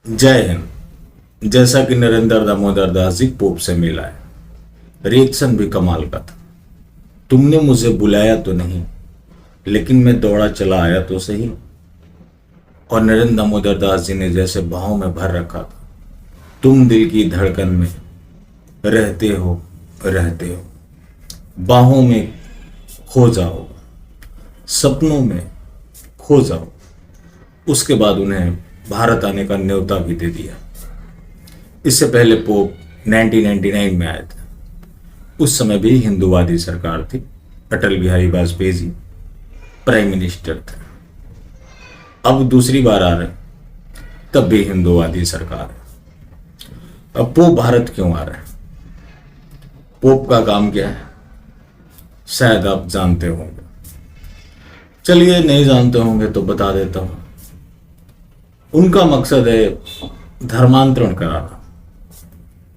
जय हिंद। जैसा कि नरेंद्र दामोदर दास जी पोप से मिला है, रिएक्शन भी कमाल का था। तुमने मुझे बुलाया तो नहीं, लेकिन मैं दौड़ा चला आया तो सही। और नरेंद्र दामोदर दास जी ने जैसे बाहों में भर रखा था, तुम दिल की धड़कन में रहते हो, बाहों में खो जाओ, सपनों में खो जाओ। उसके बाद उन्हें भारत आने का न्योता भी दे दिया। इससे पहले पोप 1999 में आए थे। उस समय भी हिंदूवादी सरकार थी, अटल बिहारी वाजपेयी जी प्राइम मिनिस्टर थे। अब दूसरी बार आ रहे, तब भी हिंदूवादी सरकार है। अब पोप भारत क्यों आ रहे हैं? पोप का काम क्या है, शायद आप जानते होंगे। चलिए, नहीं जानते होंगे तो बता देता हूं। उनका मकसद है धर्मांतरण कराना,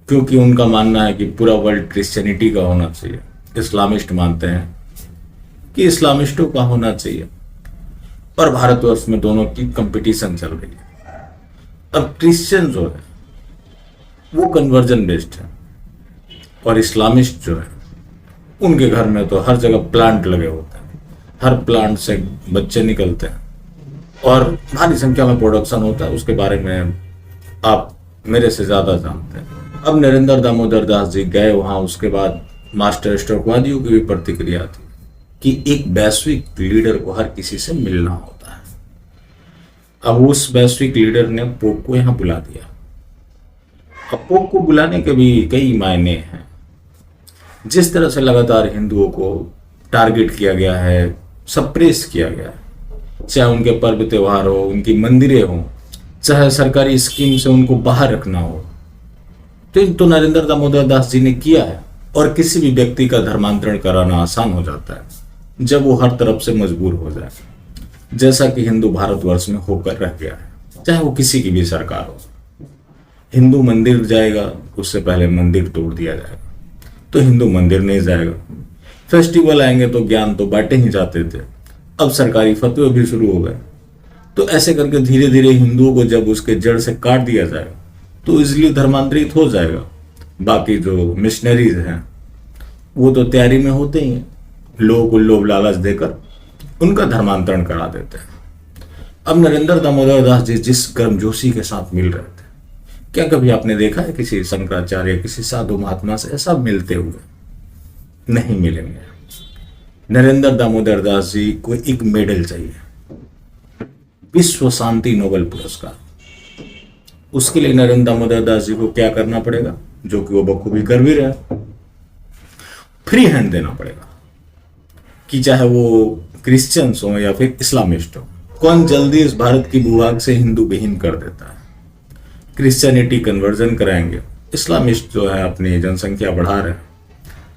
क्योंकि उनका मानना है कि पूरा वर्ल्ड क्रिश्चियनिटी का होना चाहिए। इस्लामिस्ट मानते हैं कि इस्लामिस्टों का होना चाहिए, और भारतवर्ष में दोनों की कंपटीशन चल रही है। अब क्रिश्चियन जो है वो कन्वर्जन बेस्ड है, और इस्लामिस्ट जो है उनके घर में तो हर जगह प्लांट लगे होते हैं, हर प्लांट से बच्चे निकलते हैं और भारी संख्या में प्रोडक्शन होता है। उसके बारे में आप मेरे से ज्यादा जानते हैं। अब नरेंद्र दामोदर दास जी गए वहां, उसके बाद मास्टर स्ट्रोकवादियों की भी प्रतिक्रिया थी कि एक वैश्विक लीडर को हर किसी से मिलना होता है। अब उस वैश्विक लीडर ने पोप को यहां बुला दिया। अब पोप को बुलाने के भी कई मायने हैं। जिस तरह से लगातार हिंदुओं को टारगेट किया गया है, सप्रेस किया गया है, चाहे उनके पर्व त्योहार हो, उनकी मंदिरें हो, चाहे सरकारी स्कीम से उनको बाहर रखना हो, तो नरेंद्र दामोदर दास जी ने किया है। और किसी भी व्यक्ति का धर्मांतरण कराना आसान हो जाता है जब वो हर तरफ से मजबूर हो जाए, जैसा कि हिंदू भारतवर्ष में होकर रह गया है। चाहे वो किसी की भी सरकार हो, हिंदू मंदिर जाएगा, उससे पहले मंदिर तोड़ दिया जाएगा, तो हिंदू मंदिर नहीं जाएगा। फेस्टिवल आएंगे तो ज्ञान तो बांटे ही जाते थे, अब सरकारी फतवे भी शुरू हो गए। तो ऐसे करके धीरे धीरे हिंदुओं को जब उसके जड़ से काट दिया जाएगा तो इजीली धर्मांतरित हो जाएगा। बाकी जो मिशनरीज हैं वो तो तैयारी में होते ही हैं, लोगों को लोभ लालच देकर उनका धर्मांतरण करा देते हैं। अब नरेंद्र दामोदर दास जी जिस गर्मजोशी के साथ मिल रहे थे, क्या कभी आपने देखा है किसी शंकराचार्य, किसी साधु महात्मा से ऐसा मिलते हुए? नहीं मिलेंगे। नरेंद्र दामोदर दास जी को एक मेडल चाहिए, विश्व शांति नोबेल पुरस्कार। उसके लिए नरेंद्र दामोदर दास जी को क्या करना पड़ेगा, जो कि वो बखूबी कर भी रहे, फ्री हैंड देना पड़ेगा। कि चाहे वो क्रिश्चियंस हो या फिर इस्लामिस्ट हो, कौन जल्दी इस भारत की भूभाग से हिंदू विहीन कर देता है। क्रिश्चियनिटी कन्वर्जन कराएंगे, इस्लामिस्ट जो है अपनी जनसंख्या बढ़ा रहे हैं,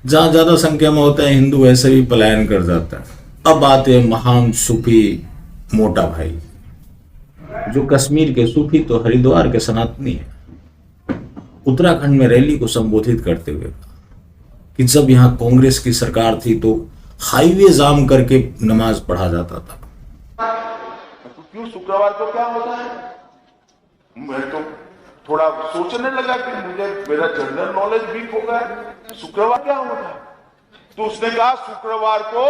जहां ज्यादा संख्या में होता है हिंदू वैसे भी पलायन कर जाता है। अब आते हैं महान सूफी मोटा भाई, जो कश्मीर के सूफी तो हरिद्वार के सनातनी है। उत्तराखंड में रैली को संबोधित करते हुए कि जब यहां कांग्रेस की सरकार थी तो हाईवे जाम करके नमाज पढ़ा जाता था। तो क्यों शुक्रवार को क्या होता है? मैं तो थोड़ा सोचने लगा कि मेरा जनरल नॉलेज वीक हो गया, शुक्रवार क्या होता है? तो उसने कहा शुक्रवार को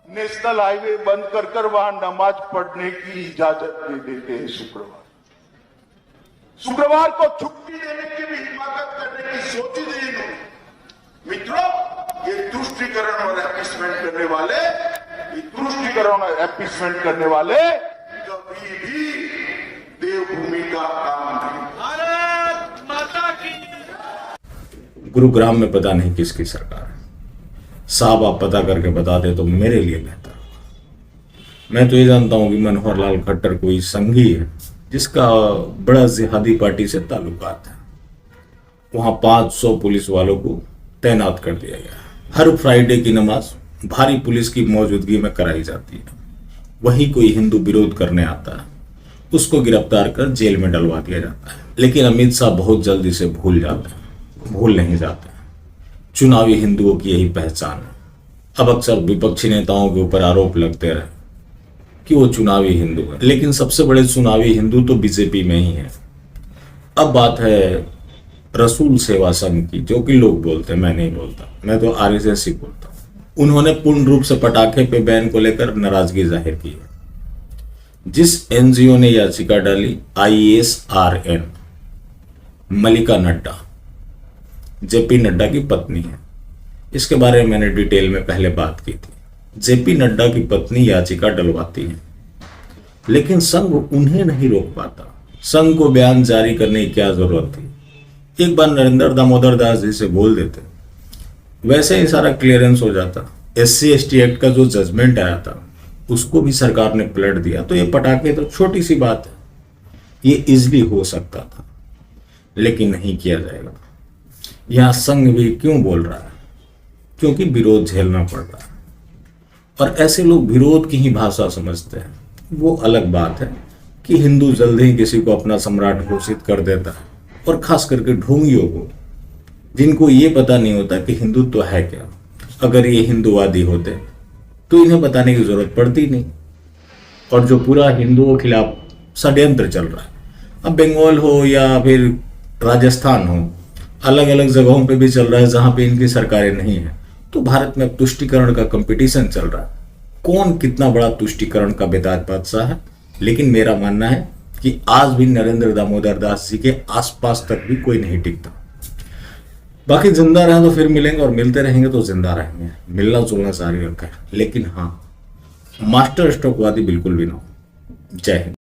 नेशनल हाईवे बंद कर वहां नमाज पढ़ने की इजाजत दे देते हैं। शुक्रवार को छुट्टी देने की भी हिमाकत करने की सोची थी इन्होंने। मित्रों, ये तुष्टिकरण और एपीसमेंट करने वाले कभी भी देवभूमि का काम नहीं। भारत माता की। गुरुग्राम में पता नहीं किसकी सरकार है, साहब आप पता करके बता दे तो मेरे लिए बेहतर होगा। मैं तो ये जानता हूं कि मनोहर लाल खट्टर कोई संघी है जिसका बड़ा जिहादी पार्टी से ताल्लुकात है। वहां 500 पुलिस वालों को तैनात कर दिया गया है। हर फ्राइडे की नमाज भारी पुलिस की मौजूदगी में कराई जाती है। वही कोई हिंदू विरोध करने आता है, उसको गिरफ्तार कर जेल में डलवा दिया जाता है। लेकिन अमित शाह बहुत जल्दी से भूल नहीं जाते। चुनावी हिंदुओं की यही पहचान है। अब अक्सर विपक्षी नेताओं के ऊपर आरोप लगते रहे कि वो चुनावी हिंदू है, लेकिन सबसे बड़े चुनावी हिंदू तो बीजेपी में ही है। अब बात है रसूल सेवा संघ की, जो कि लोग बोलते हैं, मैं नहीं बोलता, मैं तो आरएसएस ही बोलता हूं। उन्होंने पूर्ण रूप से पटाखे पे बैन को लेकर नाराजगी जाहिर की है। जिस एनजीओ ने याचिका डाली, ISRN, मलिका नड्डा, जेपी नड्डा की पत्नी है। इसके बारे में मैंने डिटेल में पहले बात की थी। जेपी नड्डा की पत्नी याचिका डलवाती है, लेकिन संघ उन्हें नहीं रोक पाता। संघ को बयान जारी करने की क्या जरूरत थी? एक बार नरेंद्र दामोदर दास जी से बोल देते, वैसे ही सारा क्लियरेंस हो जाता। SC/ST एक्ट का जो जजमेंट आया था उसको भी सरकार ने पलट दिया। तो ये पटाखे तो छोटी सी बात है, ये इजिली हो सकता था, लेकिन नहीं किया जाएगा। यहां संघ भी क्यों बोल रहा है? क्योंकि विरोध झेलना पड़ रहा है, और ऐसे लोग विरोध की ही भाषा समझते हैं। वो अलग बात है कि हिंदू जल्द ही किसी को अपना सम्राट घोषित कर देता है, और खास करके ढोंगियों को, जिनको ये पता नहीं होता कि हिंदुत्व है क्या। अगर ये हिंदूवादी होते तो इन्हें बताने की जरूरत पड़ती नहीं। और जो पूरा हिंदुओं के खिलाफ षड्यंत्र चल रहा है, अब बंगाल हो या फिर राजस्थान हो, अलग अलग जगहों पे भी चल रहा है जहां पे इनकी सरकारें नहीं है। तो भारत में अब तुष्टीकरण का कंपटीशन चल रहा है, कौन कितना बड़ा तुष्टीकरण का बेताज बादशाह है। लेकिन मेरा मानना है कि आज भी नरेंद्र दामोदर दास जी के आसपास तक भी कोई नहीं टिकता। बाकी जिंदा रहे तो फिर मिलेंगे, और मिलते रहेंगे तो जिंदा रहेंगे। मिलना जुलना जारी रखा है, लेकिन हाँ, मास्टर स्ट्रोकवादी बिल्कुल भी ना हो। जय हिंद।